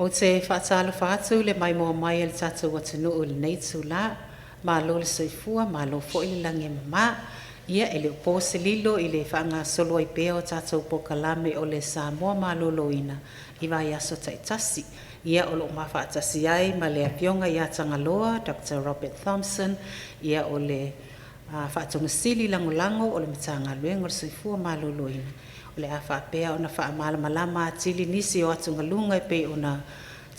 O te whaatala whaatu le mai moa mai le tātou watanu o le nei tūla, ma lo le soifua, ma lo fo ili langi mama, ia ele o pōse lilo i le whaanga solo i pēo tātou pokalame o le Samoa ma lo ina, i vai aso taitasi. Ia o lo ma whaatasi ai ma le apionga i Atangaloa, Dr. Robert Thompson, ia o le whaatonga sili lango o le matanga luenga o le soifua ma lo ina. O le afa pea ona wha malama atili nisi o atunga lunga pe ona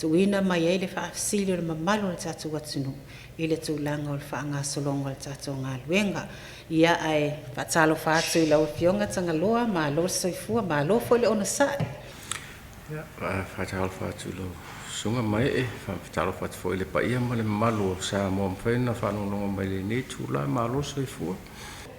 tuina mai ei le wha sili o le mamalu le tatu watunu i le tūlanga o le wha ngā solonga le tatu ngā luenga. Ia ai whaatalo whaatu i lau fionga tanga loa ma lo soifua ma lo fo le ona sae. Ia, whaatalo whaatu lau sunga mai whaatalo whaatu fo i le paia ma le mamalu sa mua mwhaina whanonga mai le nei tūla ma lo soifua.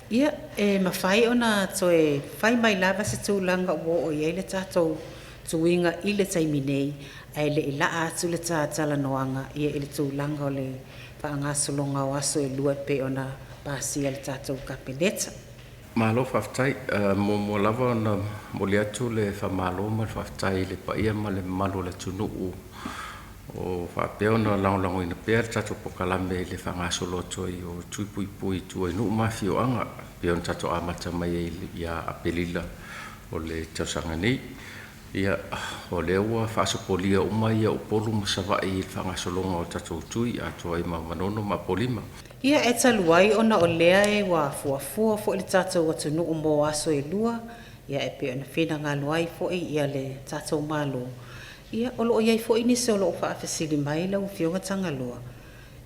Ia, mawhai ona toe whai mai lava se tūlanga o iei le tātou tuinga i le taimi nei, ai le ila atu le tātala noanga ia i le tūlanga o le whaanga solonga o aso e lua pe ona pāsia le tātou kapeleta. Malo whaftai, mo lava ona moli atu le whamalo ma whaftai le paia ma le malo le tunu o whapea ona langolango ina pēr tato pokalame le whangasolo toi o tuipui tua inu mafi o anga pēr on tato amata mai ia apelila o le tausanga nei ia o le ua whaasopolia umai ia upolu masawa i whangasolonga o tato tui a toa ima manono ma polima. Ia e taluai ona o lea e wa fuafua fo le tato watunu umo aso e lua ia e pēr ona whina ngā luai fo ia le tato malo. Ia o loo iai fo ini se o loo whaafasili mai lau fionga Tangaloa.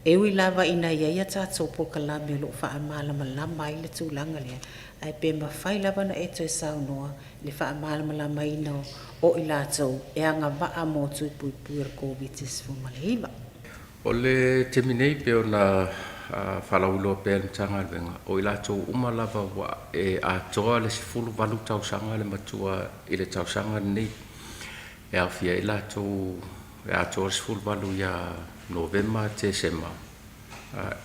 Ewi lava ina ia tātou pokalame o loo whaamalama lama i le tūlanga lea. Ai pe mawhai lava na eto e saunoa le whaamalama lama ina o i lātou e anga waa mō tuipui ar COVID-19 fumalehima. O le teminei pe o na whalauloa pe al tanga alwenga. O i lātou umalava wa e atoa le sifulu walu tausanga le matua i le tausanga nei. E awhia i lātou e atoa sifulu walu ia November te sema.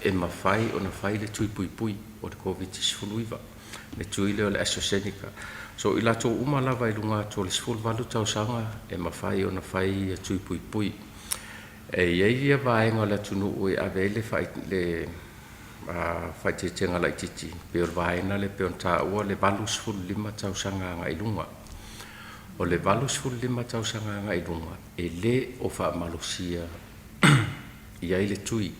E mawhai o na whai le tuipui o le COVID-19 iwa. Le tui leo le AstraZeneca. So i lātou umalava i lunga ato le sifulu walu tausanga e mawhai o na whai tuipui. E iei ia vaenga le tunu ui avele whai te tenga lai titi. Peo vaenga le peo ta ua le walu sifulu lima tausanga nga i lunga. O le valu sifulu lima tausanga nga i lunga. E le o wha malosia iai le tui.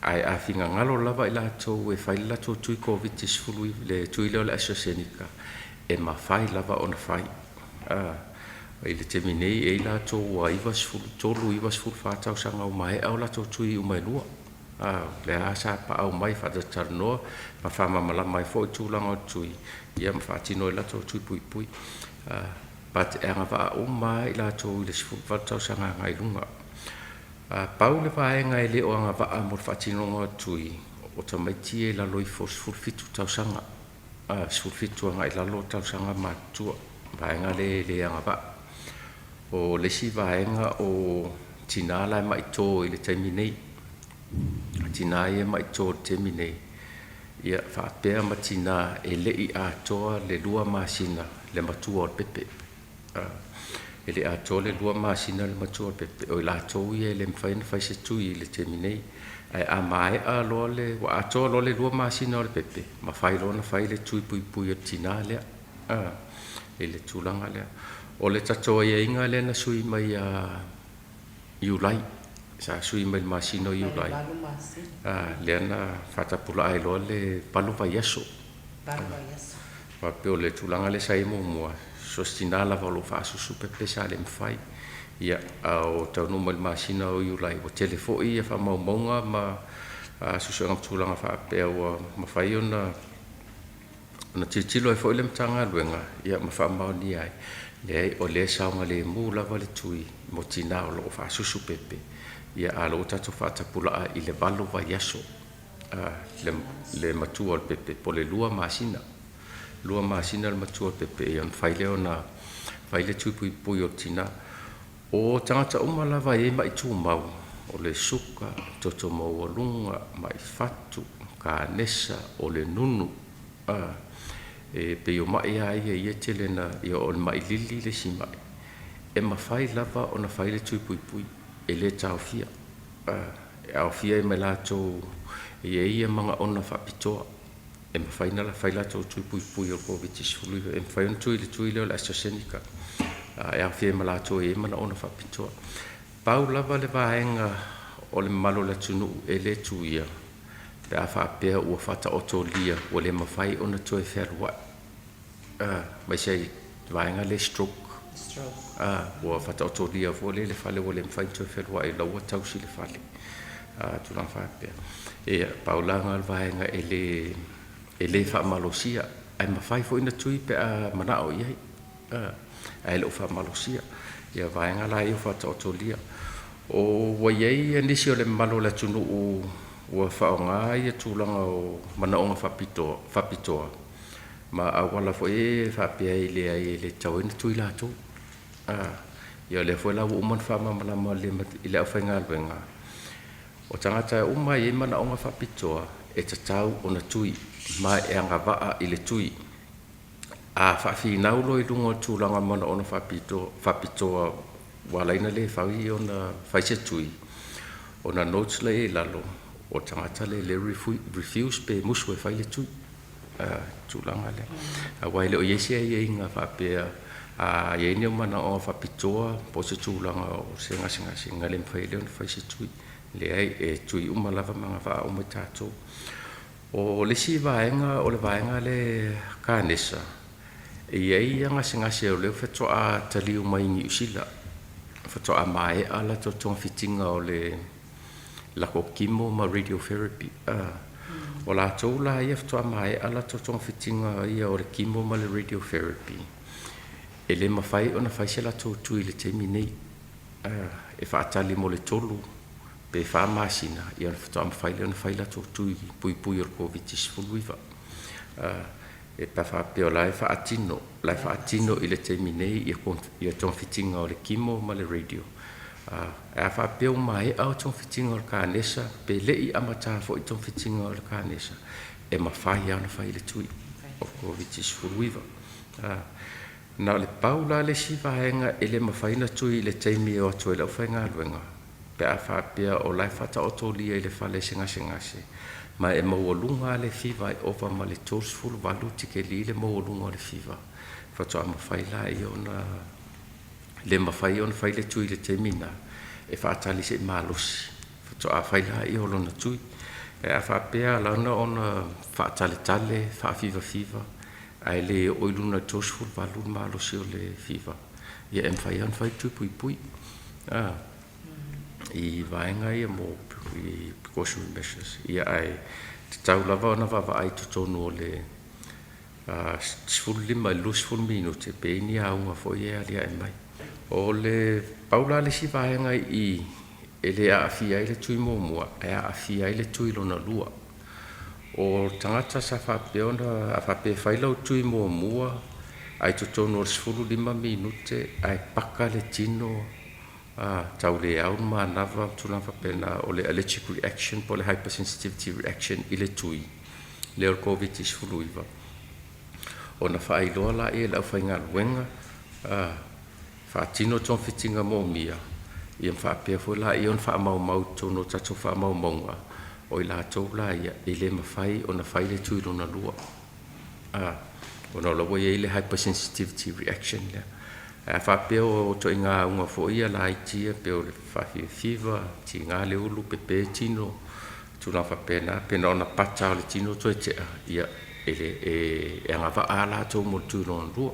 Ai a finga ngalo lava i lātou e whai lātou tui COVID-19 le tui leo le AstraZeneca. E ma whai lava o na whai. I le temi nei e lātou a iwa sifulu tolu iwa sifulu whātau sanga o mai au lātou tui umai lua. Le asa pa au mai whatatar noa ma whamamala mai fo i tūlanga o tui. Ia ma whātino i lātou tui pui. But e anga wha o mai i lātou i le sifulu whātau sanga ngai lunga. Pau le whaenga e le o anga wha amor whātino ngā tui. O ta mai tie la loi fo sifulu fitu tau sanga. Sifulu fitu anga i lalo tau sanga mātua. Whaenga le anga wha. O le si vaenga o tina la mai tō i le taimi nei. Tina e mai tō le taimi nei. Ia whaapea ma tina e le i atoa le lua masina le matua o le pepe. E le atoa le lua masina le matua o le pepe. O i la tō i e le mwhaina whai se tui i le taimi nei. Ai a mai a loa le, wa atoa loa le lua masina o le pepe. Ma whai loa na whai le tui pui o tina lea. E le tūlanga lea. O le tatoa ia inga le na sui mai a iulai. Sa sui mai masino iulai. Le na whatapula ai loa le palu vai aso. Wa peo le tūlanga le sa imo mua. Sostina lava lo whaasusu pepe sa le mwhai. Ia o tau numa le masina o iulai. O telefoi e wha maumaunga ma susuanga tūlanga whaapea wa mawhai o na titilo e fwoi le mtanga luenga. Ia ma wha maoni ai. Le o le saunga le mu lava le tui mo tina o loo whaasusu pepe. Ia a loo tato whaatapula i le valo vai aso. Le matua o le pepe po le lua masina. Lua masina le matua o le pepe. Ian whaile o na whaile tui pui o tina. O tangata uma lava e mai tū mau. O le suka, toto mau lunga, mai fatu, ka nesa, o le nunu. E pe o mai ai e tele na i o mai lili le si mai. e mawhai lava o na whai le tui pui pui e le tau fia. E au fia e me lātou e ia mga ona whapitoa. E mawhai na la whai lātou tui pui pui o COVID-19. E mawhai on tui leo la AstraZeneca. E au fia e me lātou e mana ona whapitoa. Pau lava le vaenga o le malo la tunu e le tuia. Pe a whapea ua whata o tō lia o le mawhai ona tō e wherua. Mai sei vaenga le stroke. Ua whata o tō lia fo le whale o le mawhai tō e wherua e laua tausi le whale. Tūna whapea. E paulanga le vaenga e le whamalosia. Ai mawhai fo ina tui pe a manao iai. Ai le o whamalosia. Ia vaenga la e o whata o tō lia. O waiei nisi o le malo la tunu ua whaonga ia tūlanga o manaonga whapitoa. Ma awala fo e whapea i lea i le tau ina tui lātou. Ia le fo e lau uman whamamana i le au whainga alwenga. O tangata e uma i manaonga whapitoa e tatau o na tui ma e anga waa i le tui. A whawhi naulo i lungo tūlanga manaonga whapitoa walaina le whaui o na whaise tui. O na notes le e lalo. O tangata le refuse pe musu e whai le tui. Tūlanga le. A waile o yesia i inga whapea. A iene o mana o whapitoa. Po se tūlanga o se ngasinga le mwhai le o na whaise tui. Le ai e tui umalava mga wha o mai tātou. O le si vaenga o le vaenga le kānesa. E iei ngasi o leo whetoa tali o mai ni usila. Whatoa mai ala to tonga fitinga o le lako kimo ma radiotherapy. O la tau la ia whatoa mai ala to tonga fitinga ia o le kimo ma le radiotherapy. E le mawhai o na whaise la tau tui le teimi nei. E whaatali mo le tolu. Pe wha masina ia na whatoa mawhai le o na whai la tau tui pui pui o COVID-19. E pa whapeo lai whaatino i le teimi nei ia tonga fitinga o le kimo ma le radio. E a whapeo mai au tonga fitinga o le kānesa, pe lei amata fo i tonga fitinga o le kānesa. E mawhai au na whai le tui o COVID-19. Na le paula le si vaenga e le mawhai na tui le teimi o atu e lau whainga aluenga. Pe a whapea o lai whata o tōlia i le whale sengase. Ma e maualunga le fiva e ofa ma le tōsfulu walu tike li le maualunga le fiva. Whatoa mawhai la i ona le mawhai ona whai le tui le temina e whaatali se malosi. Whatoa whai la i ona tui. E a whapea launa ona whaatale whaafiva. Ai le oiluna tōsfulu walu malosi o le fiva. Ia e mwhai an whai tui pui. I vaenga ia mo i precautionary measures. Ia ai te tau lava ona wawa ai tutonu o le 15 i 20 minute pe ini aunga fo ia alia e mai. O le paula le si vaenga i e le a afia i le tui mōmua, e a afia i le tui lona lua. O tangata sa whapea ona a whapea whailau tui mōmua ai tutonu o 15 minute ai paka le tino tau le au ma nava tuna whapena o le allergic reaction po le hypersensitivity reaction i le tui. Le o COVID-19. O na whaailoa la e lau whainga luenga. Whaatino tōng whitinga mō mia. I am whaapea fo la i on whaamau tono tato whaamau maunga. O i la tau la ia i le mawhai o na whai le tui lona lua. O na lawa i le hypersensitivity reaction lea. A whapea o to inga unga fo ia la itia pe o le whawhi fiva, ti ngā le ulu pepe tino, tuna whapea na, pe na ona pata o le tino to e tea, ia e anga wha ala tau mo tui lona lua.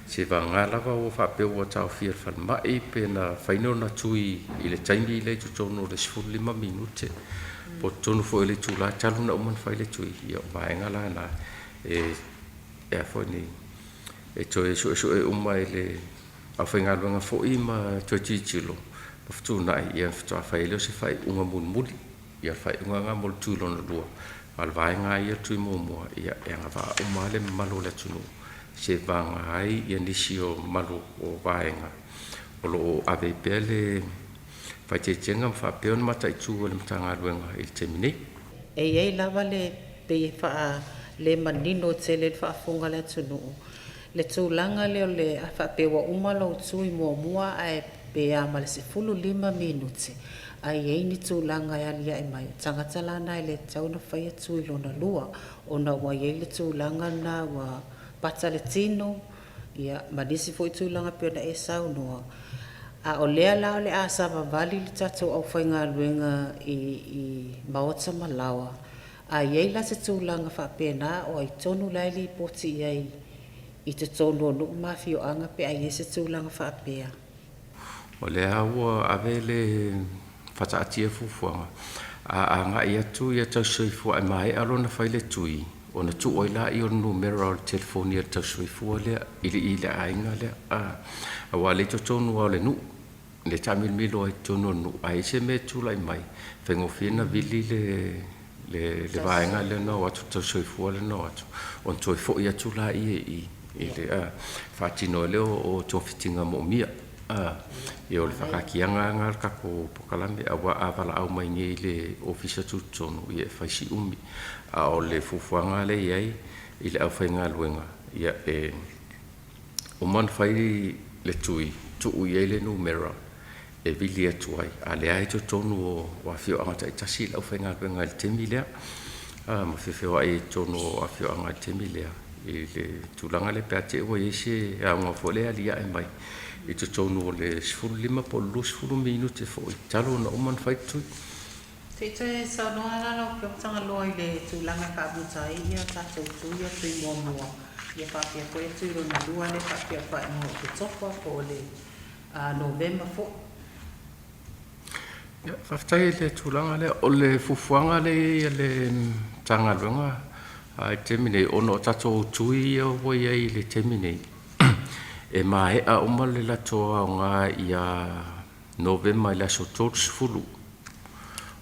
Se wa ngā lava o whapea o tau whia whanmai, pe na whaino na tui i le taimi i le tu tono le 15 minute, po tono fo i le tu la talu na uman whai le tui, ia o vaenga la na, e a fo ni, e toe so e uma e le awhainga luanga fo i ma toe titilo. Ma whatu nai ia whatoa whai leo se whai unga muli. Ia whai unga ngā mol tūlona lua. Al vai ngā ia tui mōmua. Ia e ngā wha uma le malo le tunu. Se vanga ai ia nisi o malo o vaenga. O lo o ave pia le whai te tenga mwha peon mata i tū o le mtanga luanga i le temine. E iei lava le pe wha le manino te le wha funga le tunu. le tūlanga leo le a whapewa umalo tui mua ai pe a ma le 15 minuti. Ai ei ni tūlanga ya lia e mai. Tangata lana e le tauna whaia tui lona lua. Ona wa ei le tūlanga na wa pata le tino. Ia manisi fo i tūlanga pia na e sau noa. A o lea la o le a sama vali le tatou au whainga luenga i maota malawa. A ei la se tūlanga whapena o ai tonu laili i poti iai i te tonu o nuku mawhio anga pe ai e se tūlanga whapea. O le aua ave le whataatia fufuanga. A nga ia tu ia tau soifua e mai alo na whaile tui. O na tu oila i o numero o telefoni ia tau soifua lea ili le ainga lea. A wale to tonu o le nu. Le tamil milo ai tonu o nu. A ese me tula i mai. Whengofina vili le vaenga le no atu tau soifua le no atu. On soifua ia tula i le whatino leo o tofitinga mo mia. Ia o le whakakianga ngar kako pokalame awa awala au mai nge le ofisa tutonu ia whaisi umi. A o le fufuanga le iai i le au whainga luenga. Ia o man whai le tui tu iai le numero e vili atuai. A le ai tutonu o wafio angata i tasi le au whainga luenga le temi lea. Ma whiwhio ai tonu o wafio anga le temi lea. I le tūlanga le pēte ua ese a ngā fo lea lia e mai. I te tonu o le 15 minuti fo i talo na oman whaitui. Te sa noa la o pio tanga loa i le tūlanga whaabutai ia tatou tuia tui mua. Ia whapia koe tui lo na lua le whapia whae mo te topa po le November fo. Ia whaftai le tūlanga le o le fufuanga le tanga luenga. Ai temine ono tatou tui ia wai ai le temine. E mai a uma le latoa o ngā ia November i la so tōrsfulu.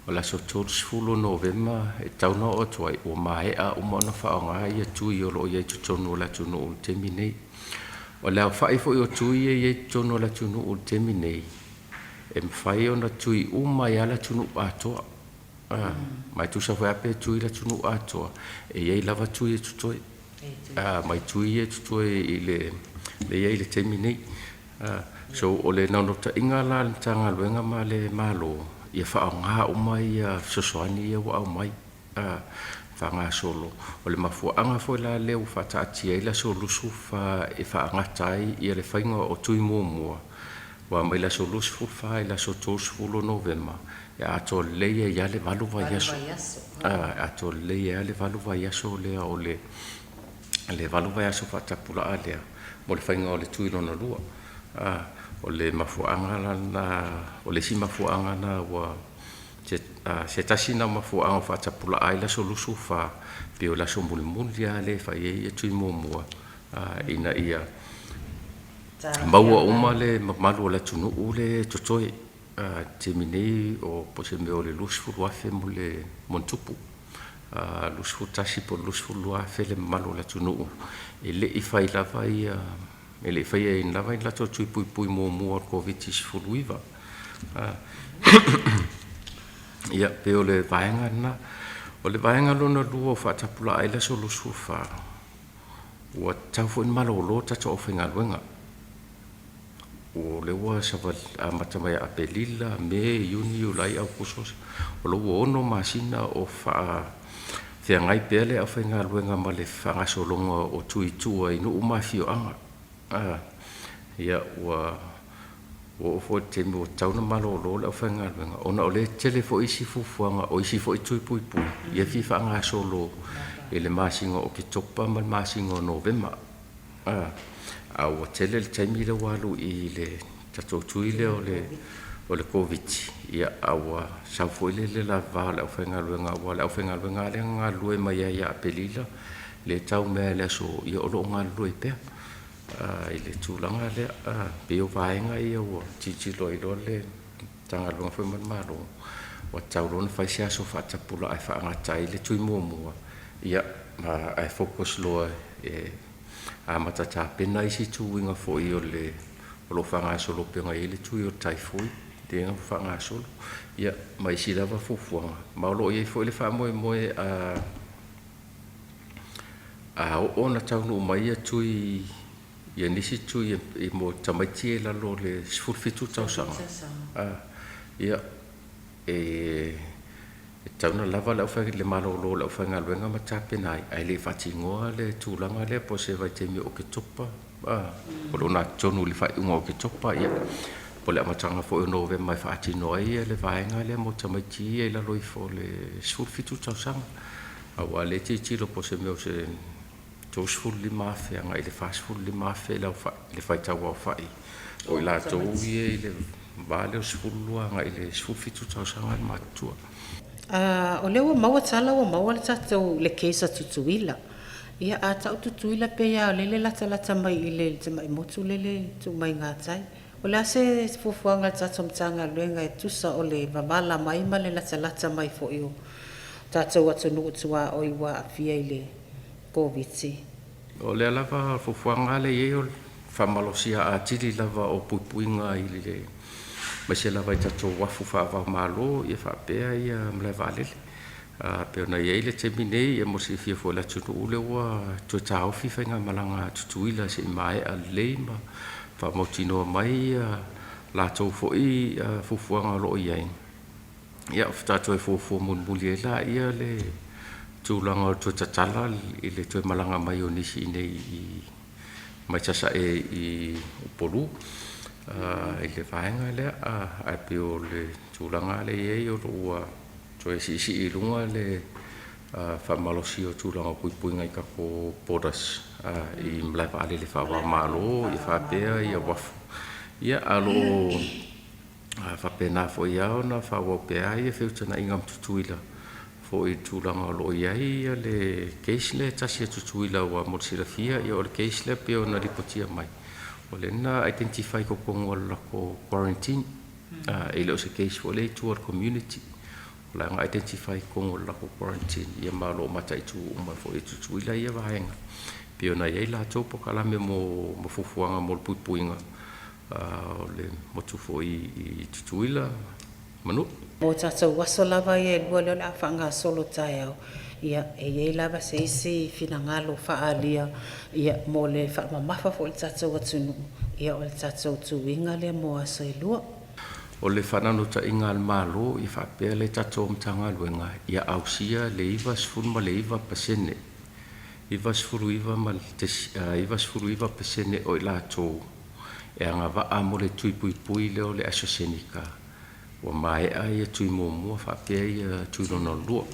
O la so tōrsfulu November e tauna o tuai o mai a uma na wha o ngā ia tui o lo ia tutonu o la tunu o temine. O leo whai fo i o tui ia tutonu o la tunu o temine. E mwhai o na tui uma ia la tunu atoa. Mai tu sa foi ape tui la tunu atoa. E iei lava tui e tutoi. Mai tui e tutoi i le iei le temine. So o le nanota inga la tanga luenga ma le malo. Ia wha ngā uma ia sosoani ia wa au mai. Wha ngā solo. O le mafua anga foi la leo whata atia ila so lusu e wha ngatai ia le whainga o tui mua. Wa mai la so lusu wha ila so tōsfulu November. Ia ato leia ia le valu vai yaso. Ato leia le valu vai yaso lea o le valu vai yaso whatapula a lea. Mo le whainga o le tui lona lua. O le mafuanga na, o le si mafuanga na wa se tasina mafuanga whatapula a ila so lusu wha pe o la so mulimuli a le whai e tui mua. Ina ia maua uma le malu o la tunu ule totoi. Temine o po se me o le lusfulu afe mo le montupu. Lusfulu tasi po lusfulu afe le malo la tunu. E le i whai lava i e le whai e in lava i lato tui pui pui mua COVID-19 iwa. Ia pe o le vaenga na. O le vaenga lona lua o whatapula aila so lusfulu wha. Ua tau fo in malo lo tato o whainga luenga. O le ua sawa a matamai a pelila me yuni ulai au kusos o lo ono masina o fa te ngai pele a whainga luenga ma le whanga solonga o tui tua inu umawhio anga ia ua o fo te mo tauna malo lo le whainga luenga ona o le tele fo isi fufuanga o isi fo i tui pui pui ia fi whanga solo e le masinga o ki topa ma le masinga o November au tele le taimi le walu i le tatou tui le o le COVID ia au sau foi le la vala au whainga luenga wala au whainga luenga le ngā lue mai ia pelila le tau mea le so ia o lo ngā lue pea i le tūlanga le pe o vaenga ia ua titi loi lo le tanga luenga foi manmaro wa tau lona whai sea so whatapula ai whaangatai le tui mua ia ai focus loa a matata pena isi tuinga fo i o lo whanga solo penga i le tui o taifui te nga whanga solo ia mai si lava fufuanga maulo i fo i le wha moe a o na taunu mai a tui ia nisi tu i mo tamaiti e lalo le sfulfitu tausanga ia tauna lava le ufa le malolo le ufa ngaluenga ma tapena ai le fatingoa le tulanga le po se vai temi o ke topa po lona tonu le fai unga o ke topa ia po le amatanga fo e nove mai fatinoa ia le vaenga le mo tamaiti e lalo i fo le sfulfitu tausanga awa le titilo po se meo se tosful lima fe anga ile fastful lima fe la fa le fai tawa fai o la to ie ile vale sfulu anga ile sfulfitu tausanga matua o lewa maua tala o maua le tatou le keisa tutuila ia a tau tutuila pe ia lele lata mai ile te mai motu lele tu mai ngatai o le ase fufuanga tatou mtanga luenga e tusa o le mamala mai ma le lata mai fo io tatou atu nuu tua o iwa afia ile COVID. o le lava fufuanga le ye o famalosia a tili lava o pupuinga ile le ma se lava i tatou wafu fa malo ia fa pea ia mle valele pe ona ye le te minei e mo se fia fo la tutu ule wa to tau fi fenga malanga tutuila se mai a leima fa motino mai la to fo i fufuanga lo ia ia tatou e fo mun buliela ia le tulanga to tatala ile to malanga mai o nisi nei mai tasa i polu ile vaenga le a pe o le tulanga le ye o ua to e si i lunga le fa malosi o tulanga pui ngai ka ko podas i mla vale le fa malo i fa pe ia wafu ia alo fa pena fo ia ona fa wo pe ai fe tana ingam tutuila fo i tulanga lo ia le keisle tasi tutuila wa mo silafia ia o le keisle pe ona ripotia mai o le na identify ko kongo la ko quarantine ile o se case fo le to community la nga identify kongo la ko quarantine ia malo mata itu uma fo i tutuila ia vaenga pe ona ia la topo kala me mo fufuanga mo puipuinga le motu fo i tutuila manu mo tatou waso lava ia lua le a whanga solo tai au ia e lava se isi finangalo whaalia ia mo le whaamamafa fo le tatou atunu ia o le tatou tuinga le mo aso i lua o le whanano ta inga al malo i whapea le tatou mtanga luenga ia ausia le iwa sfuru ma le iwa pasene iwa sfuru iwa ma iwa sfuru iwa pasene o i latou e anga waa mo le tuipui leo le asosenika wa mai ai tui mo fa pe tui no lua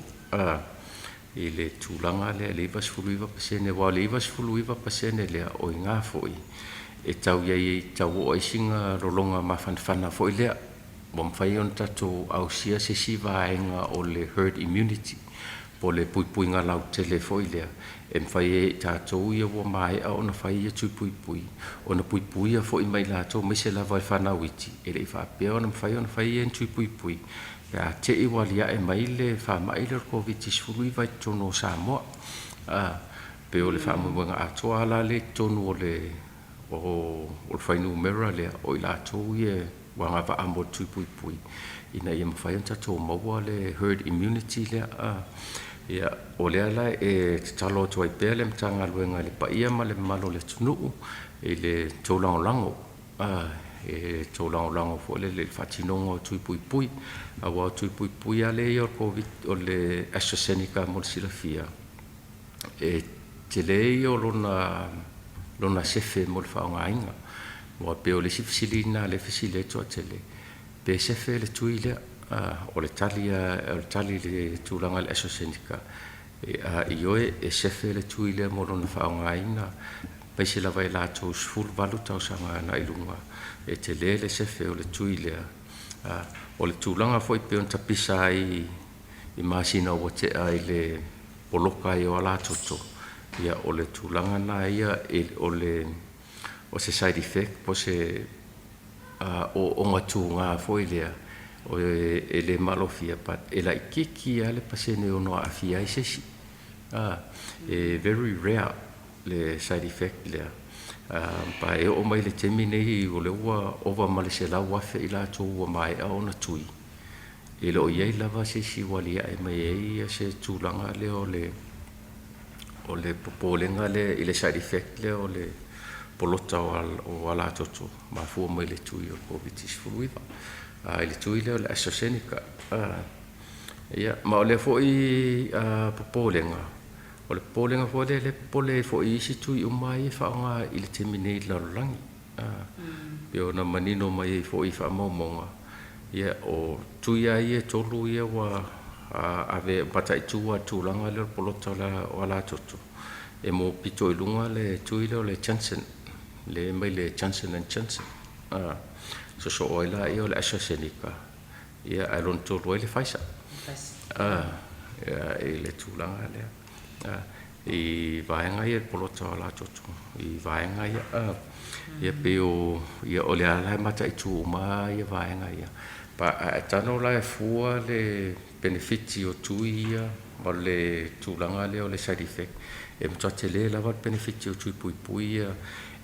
i le tulanga le vas fuluiva pasene wa le vas fuluiva pasene le o nga foi e tau ye tau o singa rolonga ma fan foi le bom fai on tato au sia se siva nga o le herd immunity po le pui nga lau tele foi le em fai tato ia wa mai a ona fai tui pui ona pui foi mai la to me se la vai fana witi e le fa pe ona fai en tui pui ya te i walia e mai le fa mai le covid sfului vai tono samo pe o le fa mo nga ato ala le tono le o fai numero le o la to ye wa nga va ambo tui pui ina ye mo fai tato mo le herd immunity le ia o le ala e talo to ai pele mtanga luenga le paia ma le malo le tunu e le tolanglango e tolanglango fo le fatinongo tui pui a wa tui pui ale yo covid o le AstraZeneca mo silafia e tele yo lona sefe mo fa ngainga wa pe o le sifsilina le fisile to tele pe sefe le tui le o le tali le tulanga le AstraZeneca ioe e sefe le tui le mo lona whaongaina pai se lava i la tau sful valu tau sanga na ilunga e te le sefe o le tui le o le tulanga foi pe on tapisa i masina o te ai le poloka i o ala toto ia o le tulanga na ia o se side effect po se o ngatunga foi lea o le malofia pat e la kiki ale pasene ono afia isesi very rare le side effect le pa e o mai le temine o le wa over malesela wa fe ila to wa mai ona tui e lo ye lava sesi wali ai mai se tulanga le o le popolenga le ile side effect le o le polota o ala toto ma fu mai le tui o COVID-19 ile tui le AstraZeneca ia ma ole foi popolenga ole polenga fo le pole fo isi tui umai fa nga ile temine la langi yo na manino mai fo fa momonga ia o tui ai tolu ia wa ave pata tua tulanga le polota la wala toto e mo pito i lunga le tui le Johnson le mai le Johnson and Johnson so oila io le AstraZeneca ia alon tolu le Pfizer ia le tulanga le i vaenga ia polota la toto i vaenga ia peo ia ole ala mata i tu ma ia vaenga ia pa tano la fua le benefici o tui ia ma le tulanga le o le side effect e mtate le la va benefici o tui pui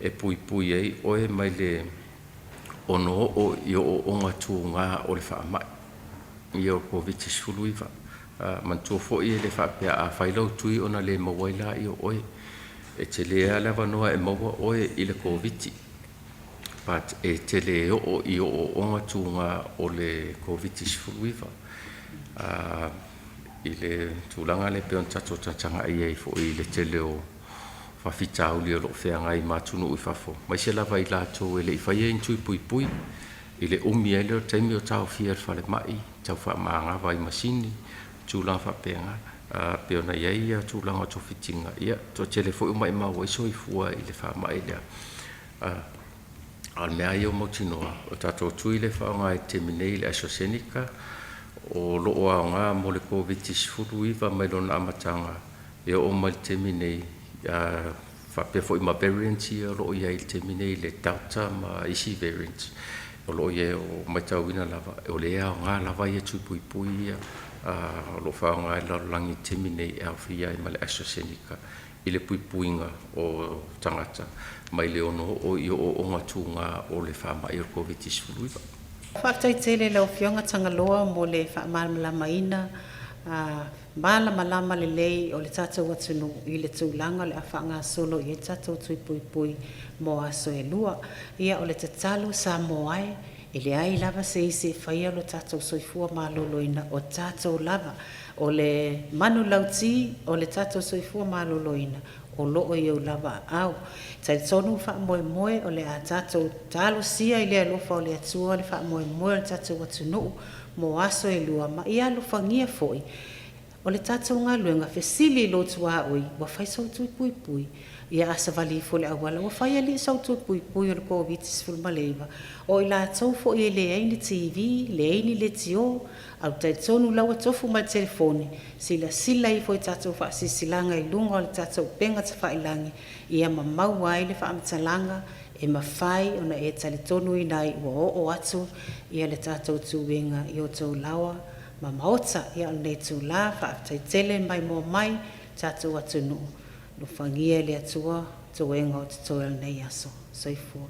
e pui ai o e mai le ono o io o ngatunga o le fa mai io COVID-19 man tu fo i le fa pe a failo tui ona le mawaila io oi e te le ala vanoa e mawa oi i le COVID but e te le o io o ngatunga o le COVID-19 i le tulanga le peon tato tatanga ai fo i le te leo fa fitau le lo feanga i matunu i fafo mai se lava i lato e le i faia in tui pui i le umiele o taimi o tau fia fa le mai tau fa maanga vai masini tulanga fa penga peona ia tulanga to fitinga ia to tele fo mai ma wo so i fua i le fa mai le al mea io motinoa o tato tui le fa ngai terminale le AstraZeneca o lo o nga mo le COVID-19 mai lona amatanga e o mal terminale fa pe fo ma variant ia lo ia il terminale le delta ma isi variant o lo ia o mai tawina lava o le nga lava ia tui pui lo fa nga la langi terminale alfia ma le AstraZeneca ile puinga o tangata mai le ono o io o ngatunga o le fa mai COVID-19 Whaatai tele lau fionga tangaloa mo le whaamalama ina malama le lei o le tātou atunu i le tūlanga le awhanga solo i e tātou tui pui mo aso e lua ia o le tatalo sa mo ai i le ai lava se isi whaia lo tātou soifua maloloina o tātou lava o le manu lauti o le tātou soifua maloloina o loo i au lava au. Tai tonu wha moe o le a tātou tālo sia i le alofa o le atua le wha moe o le tātou atunu mo aso e lua ma i alofa ngia foi. O le tātou ngā luenga fesili lo tua oi wa whai sau tui pui. Ia asa vali fo le awala wa whai ali sau tui pui o le COVID-19 maleiva. O i la tau fo i le aini TV, le aini le tio, au tai tonu lawa tofu mai telefoni. Sila i fo i tātou wha sisilanga i lunga o le tātou penga ta wha ilangi. Ia ma maua i le wha amatalanga e ma whai o na e tali tonu i nai wa o atu. Ia le tātou tuwenga i o tau lawa. Ma maota ia o nei tū la wha tai tele mai mo mai tātou atunu. No whangia le atua, tō enga o te tōel nei aso. Soifua.